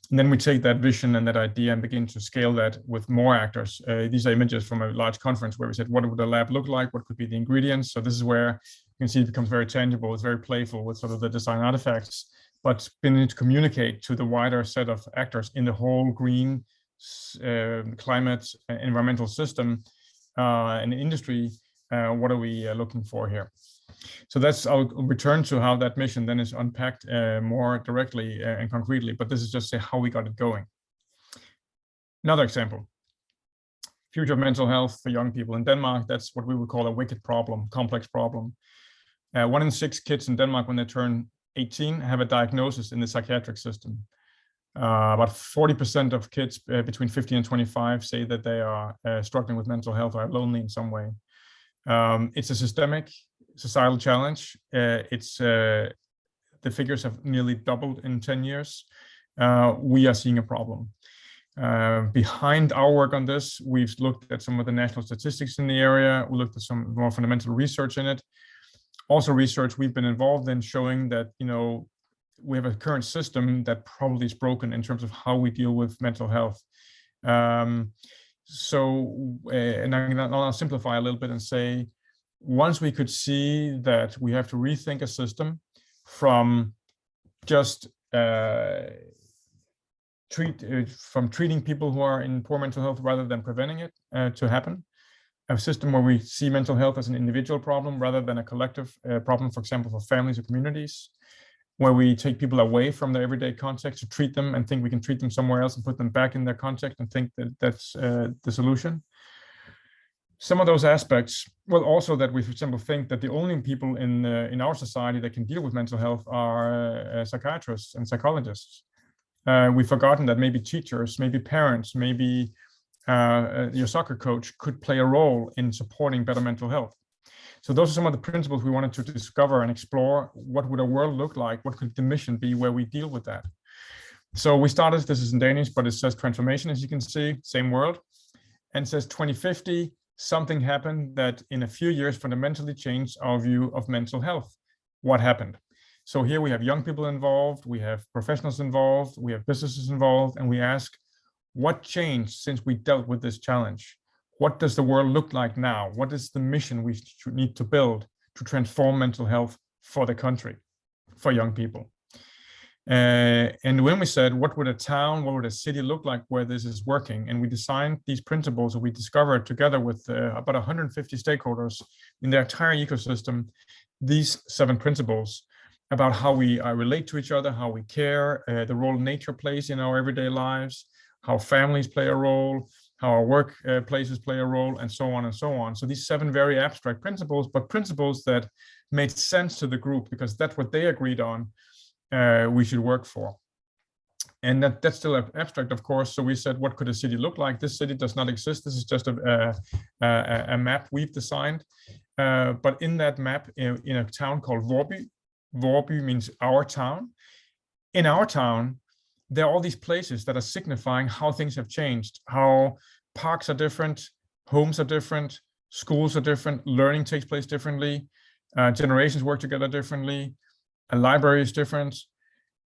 And then we take that vision and that idea and begin to scale that with more actors. These are images from a large conference where we said, what would the lab look like? What could be the ingredients? So this is where you can see it becomes very tangible. It's very playful with sort of the design artifacts, but beginning to communicate to the wider set of actors in the whole green climate environmental system and industry. What are we looking for here? So that's, I'll return to how that mission then is unpacked more directly and concretely, but this is just to say how we got it going. Another example, future of mental health for young people in Denmark. That's what we would call a wicked problem, complex problem. 1 in 6 kids in Denmark, when they turn 18, have a diagnosis in the psychiatric system. About 40% of kids between 15 and 25 say that they are struggling with mental health or are lonely in some way. It's a systemic societal challenge. The figures have nearly doubled in 10 years. We are seeing a problem. Behind our work on this, we've looked at some of the national statistics in the area. We looked at some more fundamental research in it. Also research we've been involved in showing that, you know, we have a current system that probably is broken in terms of how we deal with mental health. And I'll simplify a little bit and say, once we could see that we have to rethink a system from just treating people who are in poor mental health rather than preventing it to happen, a system where we see mental health as an individual problem rather than a collective problem, for example, for families or communities, where we take people away from their everyday context to treat them and think we can treat them somewhere else and put them back in their context and think that that's the solution. Some of those aspects, well, also that we, for example, think that the only people in our society that can deal with mental health are psychiatrists and psychologists. We've forgotten that maybe teachers, maybe parents, maybe your soccer coach could play a role in supporting better mental health. So those are some of the principles we wanted to discover and explore. What would a world look like? What could the mission be where we deal with that? So we started, this is in Danish, but it says transformation, as you can see, same word, and it says 2050, something happened that in a few years fundamentally changed our view of mental health. What happened? So here we have young people involved, we have professionals involved, we have businesses involved, and we ask, what changed since we dealt with this challenge? What does the world look like now? What is the mission we need to build to transform mental health for the country, for young people? And when we said, what would a town, what would a city look like where this is working? And we designed these principles that we discovered together with about 150 stakeholders in the entire ecosystem, these 7 principles about how we relate to each other, how we care, the role nature plays in our everyday lives, how families play a role, how our work places play a role, and so on and so on. So these 7 very abstract principles, but principles that made sense to the group because that's what they agreed on we should work for. And that's still abstract, of course. So we said, what could a city look like? This city does not exist. This is just a map we've designed. But in that map, in a town called Vorby, Vorby means our town. In our town, there are all these places that are signifying how things have changed, how parks are different, homes are different, schools are different, learning takes place differently, generations work together differently, a library is different.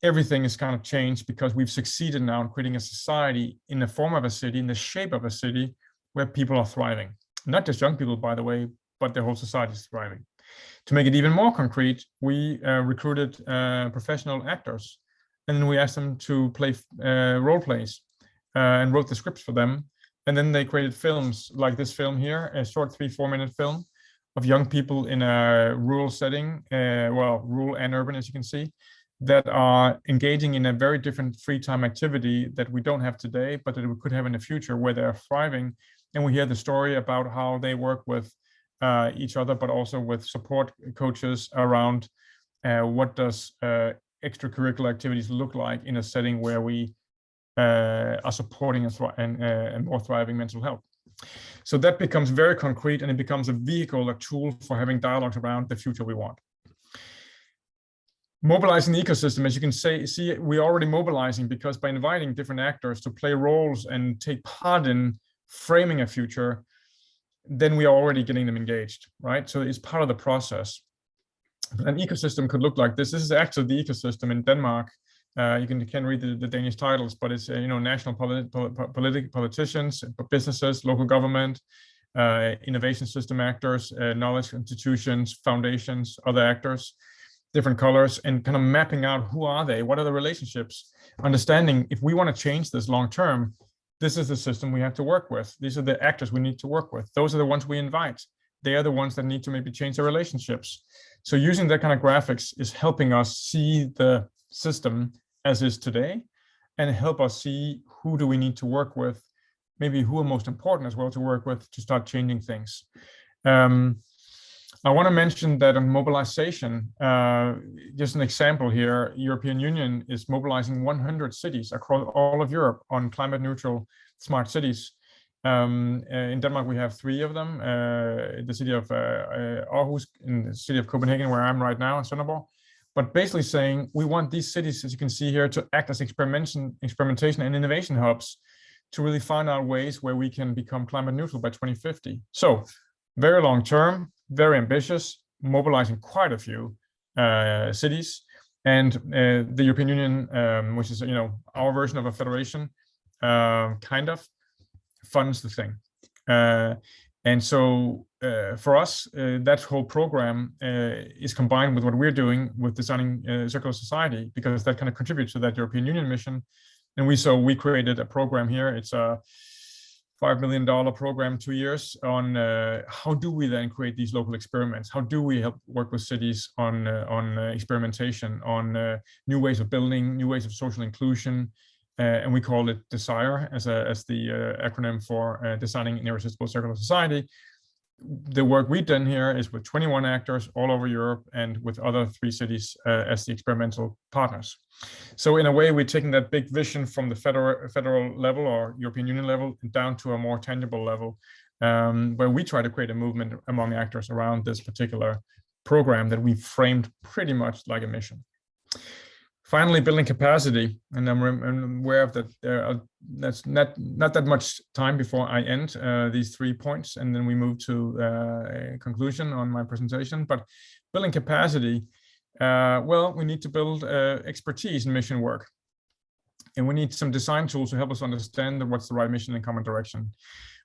Everything is kind of changed because we've succeeded now in creating a society in the form of a city, in the shape of a city, where people are thriving. Not just young people, by the way, but the whole society is thriving. To make it even more concrete, we recruited professional actors, and then we asked them to play role plays and wrote the scripts for them. And then they created films like this film here, a short 3-4 minute film of young people in a rural setting, well, rural and urban, as you can see, that are engaging in a very different free time activity that we don't have today, but that we could have in the future, where they're thriving. And we hear the story about how they work with each other, but also with support coaches around what does extracurricular activities look like in a setting where we are supporting and more thriving mental health. So that becomes very concrete, and it becomes a vehicle, a tool for having dialogues around the future we want. Mobilizing the ecosystem, as you can see, we're already mobilizing, because by inviting different actors to play roles and take part in framing a future, then we are already getting them engaged, right? So it's part of the process. An ecosystem could look like this. This is actually the ecosystem in Denmark. You can read the Danish titles, but it's national politicians, businesses, local government, innovation system actors, knowledge institutions, foundations, other actors, different colors, and kind of mapping out who are they, what are the relationships, understanding if we want to change this long term, this is the system we have to work with. These are the actors we need to work with. Those are the ones we invite. They are the ones that need to maybe change their relationships. So using that kind of graphics is helping us see the system as is today, and help us see who do we need to work with, maybe who are most important as well to work with to start changing things. I want to mention that on mobilization, just an example here, European Union is mobilizing 100 cities across all of Europe on climate neutral smart cities. In Denmark, we have 3 of them, the city of Aarhus, in the city of Copenhagen, where I'm right now, in Sønderborg. But basically saying we want these cities, as you can see here, to act as experimentation and innovation hubs to really find out ways where we can become climate neutral by 2050. So very long term, very ambitious, mobilizing quite a few cities, and the European Union, which is our version of a federation, kind of funds the thing. And so for us, that whole program is combined with what we're doing with designing circular society, because that kind of contributes to that European Union mission. And we created a program here. It's a $5 million program, 2 years, on how do we then create these local experiments? How do we help work with cities on experimentation, on new ways of building, new ways of social inclusion, and we call it DESIRE as the acronym for Designing an Irresistible Circular Society. The work we've done here is with 21 actors all over Europe, and with other 3 cities as the experimental partners. So in a way, we're taking that big vision from the federal level or European Union level down to a more tangible level, where we try to create a movement among actors around this particular program that we've framed pretty much like a mission. Finally, building capacity, and I'm aware of that. That's not that much time before I end these 3 points, and then we move to a conclusion on my presentation. But building capacity, well, we need to build expertise in mission work, and we need some design tools to help us understand what's the right mission and common direction.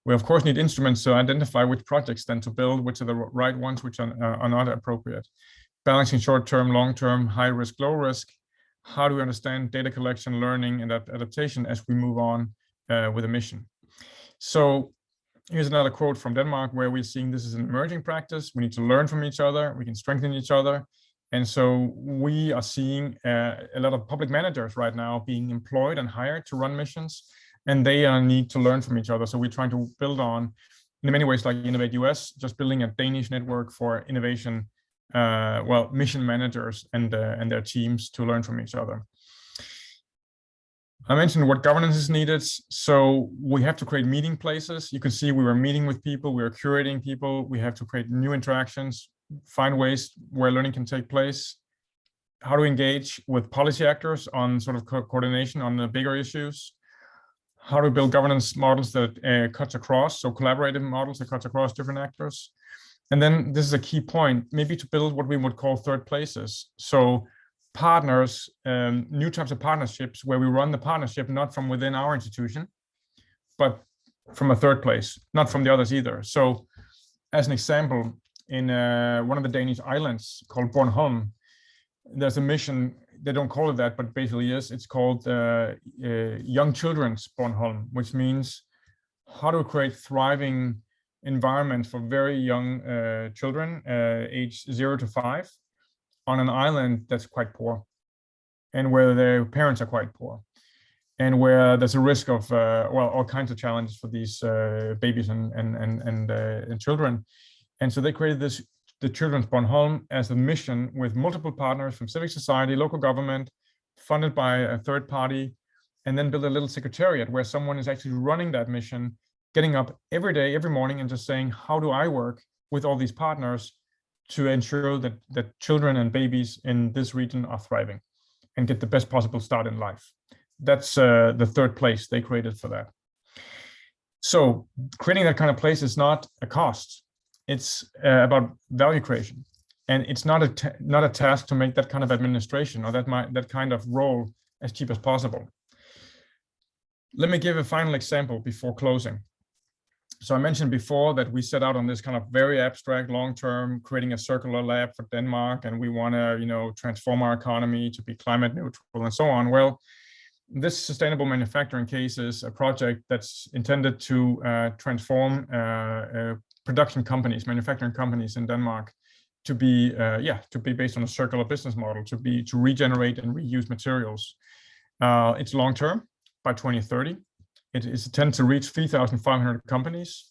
We of course need instruments to identify which projects then to build, which are the right ones, which are not appropriate. Balancing short-term, long-term, high risk, low risk. How do we understand data collection, learning, and adaptation as we move on with a mission? So here's another quote from Denmark, where we're seeing this is an emerging practice. We need to learn from each other. We can strengthen each other. And so we are seeing a lot of public managers right now being employed and hired to run missions, and they need to learn from each other. So we're trying to build on, in many ways, like Innovate US, just building a Danish network for innovation, mission managers and their teams to learn from each other. I mentioned what governance is needed. So we have to create meeting places. You can see we were meeting with people, we were curating people. We have to create new interactions, find ways where learning can take place. how to engage with policy actors on sort of coordination on the bigger issues, how to build governance models that cuts across, so collaborative models that cuts across different actors. And then this is a key point, maybe to build what we would call third places. So partners, new types of partnerships where we run the partnership not from within our institution, but from a third place, not from the others either. So as an example, in one of the Danish islands called Bornholm, there's a mission, they don't call it that, but basically is, it's called Young Children's Bornholm, which means how to create thriving environments for very young children, age 0 to 5, on an island that's quite poor, and where their parents are quite poor, and where there's a risk of, well, all kinds of challenges for these babies and children. And so they created this, the Children's Bornholm, as a mission with multiple partners from civic society, local government, funded by a third party, and then build a little secretariat where someone is actually running that mission, getting up every day, every morning, and just saying, how do I work with all these partners to ensure that children and babies in this region are thriving and get the best possible start in life? That's the third place they created for that. So creating that kind of place is not a cost. It's about value creation, and it's not a task to make that kind of administration or that kind of role as cheap as possible. Let me give a final example before closing. So I mentioned before that we set out on this kind of very abstract, long-term, creating a circular lab for Denmark, and we want to, transform our economy to be climate neutral and so on. Well, this sustainable manufacturing case is a project that's intended to transform production companies, manufacturing companies in Denmark, to be based on a circular business model, to regenerate and reuse materials. It's long term, by 2030. It is intended to reach 3,500 companies.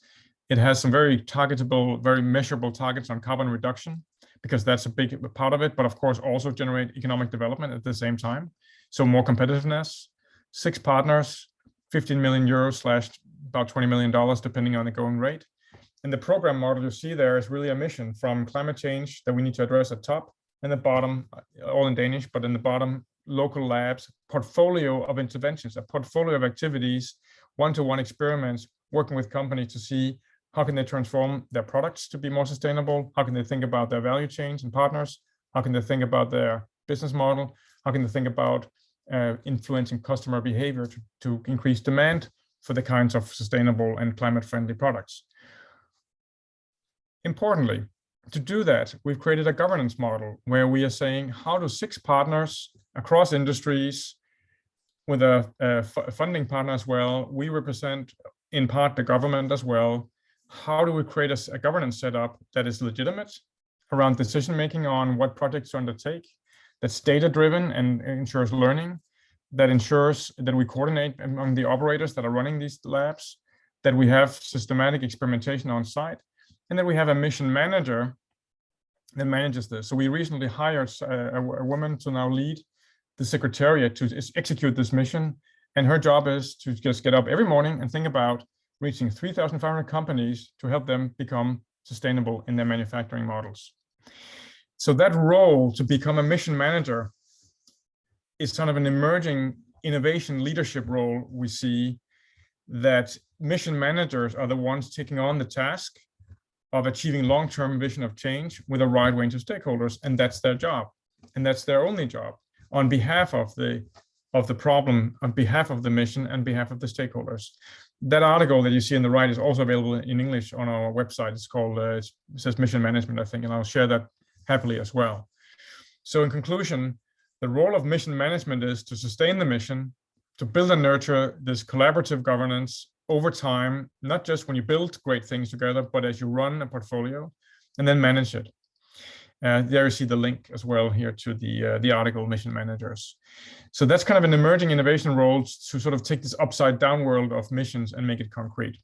It has some very targetable, very measurable targets on carbon reduction, because that's a big part of it, but of course also generate economic development at the same time. So more competitiveness, 6 partners, 15 million euros / about $20 million, depending on the going rate. And the program model you see there is really a mission from climate change that we need to address at top, and the bottom, all in Danish, but in the bottom, local labs, portfolio of interventions, a portfolio of activities, one-to-one experiments, working with companies to see how can they transform their products to be more sustainable, how can they think about their value chains and partners, how can they think about their business model, how can they think about influencing customer behavior to increase demand for the kinds of sustainable and climate-friendly products. Importantly, to do that, we've created a governance model where we are saying, how do 6 partners across industries, with a funding partner as well, we represent in part the government as well, how do we create a governance setup that is legitimate around decision-making on what projects to undertake, that's data-driven and ensures learning, that ensures that we coordinate among the operators that are running these labs, that we have systematic experimentation on site, and then we have a mission manager that manages this. So we recently hired a woman to now lead the secretariat to execute this mission. And her job is to just get up every morning and think about reaching 3,500 companies to help them become sustainable in their manufacturing models. So that role to become a mission manager is kind of an emerging innovation leadership role we see, that mission managers are the ones taking on the task of achieving long-term vision of change with a wide range of stakeholders, and that's their job, and that's their only job on behalf of the problem, on behalf of the mission, and behalf of the stakeholders. That article that you see on the right is also available in English on our website. It's called, it says Mission Management, I think, and I'll share that happily as well. So in conclusion, the role of mission management is to sustain the mission, to build and nurture this collaborative governance over time, not just when you build great things together, but as you run a portfolio, and then manage it. There you see the link as well here to the article, Mission Managers. So that's kind of an emerging innovation role to sort of take this upside down world of missions and make it concrete.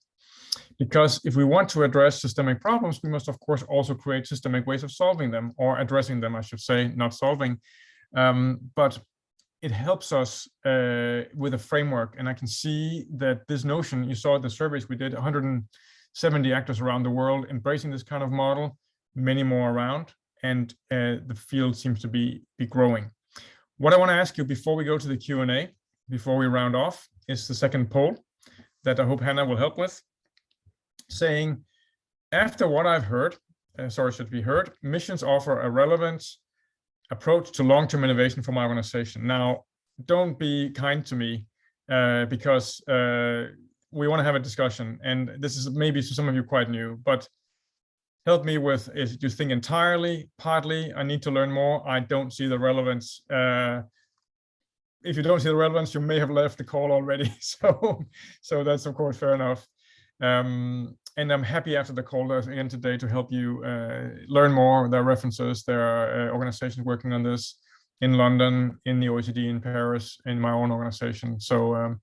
Because if we want to address systemic problems, we must of course also create systemic ways of solving them, or addressing them, I should say, not solving. But it helps us with a framework. And I can see that this notion, you saw the surveys we did, 170 actors around the world embracing this kind of model, many more around. and the field seems to be growing. What I want to ask you before we go to the Q&A, before we round off, is the second poll that I hope Hannah will help with, saying, after what I've heard, should be heard, missions offer a relevant approach to long-term innovation for my organization. Now, don't be kind to me because we want to have a discussion, and this is maybe to some of you quite new, but help me with, if you think entirely, partly, I need to learn more, I don't see the relevance. If you don't see the relevance, you may have left the call already. So that's of course fair enough. And I'm happy after the call again today to help you learn more. There are references, there are organizations working on this in London, in the OECD, in Paris, in my own organization. So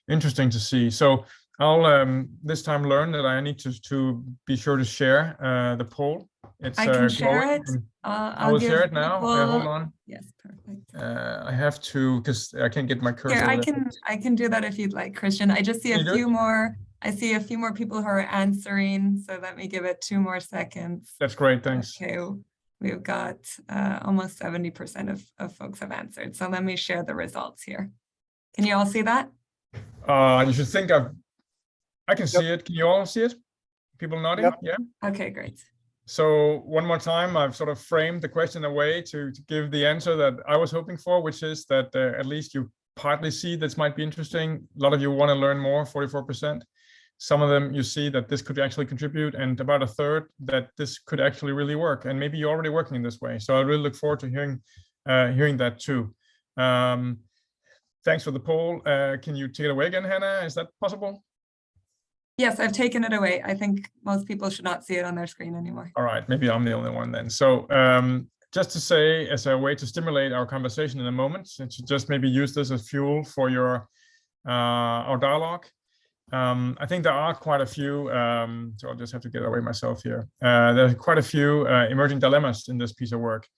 interesting to see. So I'll this time learn that I need to be sure to share the poll. It's I can share it. I will share it now. Hold on. Yes, perfect. I have to, because I can't get my cursor. Here, I can do that if you'd like, Christian. I just see a few more. I see a few more people who are answering, so let me give it 2 more seconds. That's great, thanks. Okay, we've got almost 70% of folks have answered. So let me share the results here. Can you all see that? You should think I can see it. Can you all see it? People nodding? Yep. Yeah. Okay, great. So one more time, I've sort of framed the question in a way to give the answer that I was hoping for, which is that at least you partly see this might be interesting. A lot of you want to learn more, 44%. Some of them you see that this could actually contribute, and about a third that this could actually really work. And maybe you're already working in this way. So I really look forward to hearing that too. Thanks for the poll. Can you take it away again, Hannah? Is that possible? Yes, I've taken it away. I think most people should not see it on their screen anymore. All right, maybe I'm the only one then. So just to say, as a way to stimulate our conversation in a moment, and to just maybe use this as fuel for your our dialogue. I think there are quite a few, so I'll just have to get away myself here. There are quite a few emerging dilemmas in this piece of work.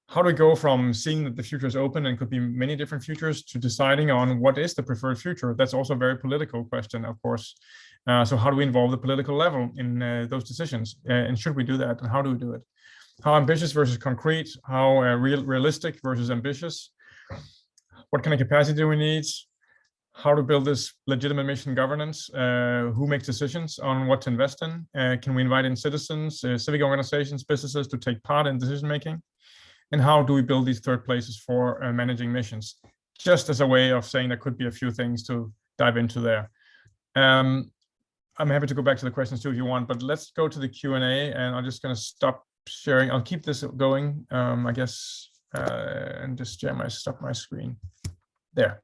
How do we go from seeing that the future is open and could be many different futures to deciding on what is the preferred future? That's also a very political question, of course. So how do we involve the political level in those decisions? And should we do that? And how do we do it? How ambitious versus concrete? How realistic versus ambitious? What kind of capacity do we need? How to build this legitimate mission governance? Who makes decisions on what to invest in? Can we invite in citizens, civic organizations, businesses to take part in decision making? And how do we build these third places for managing missions? Just as a way of saying there could be a few things to dive into there. I'm happy to go back to the questions too if you want, but let's go to the Q&A, and I'm just going to stop sharing. I'll keep this going, I guess, and just stop my screen there.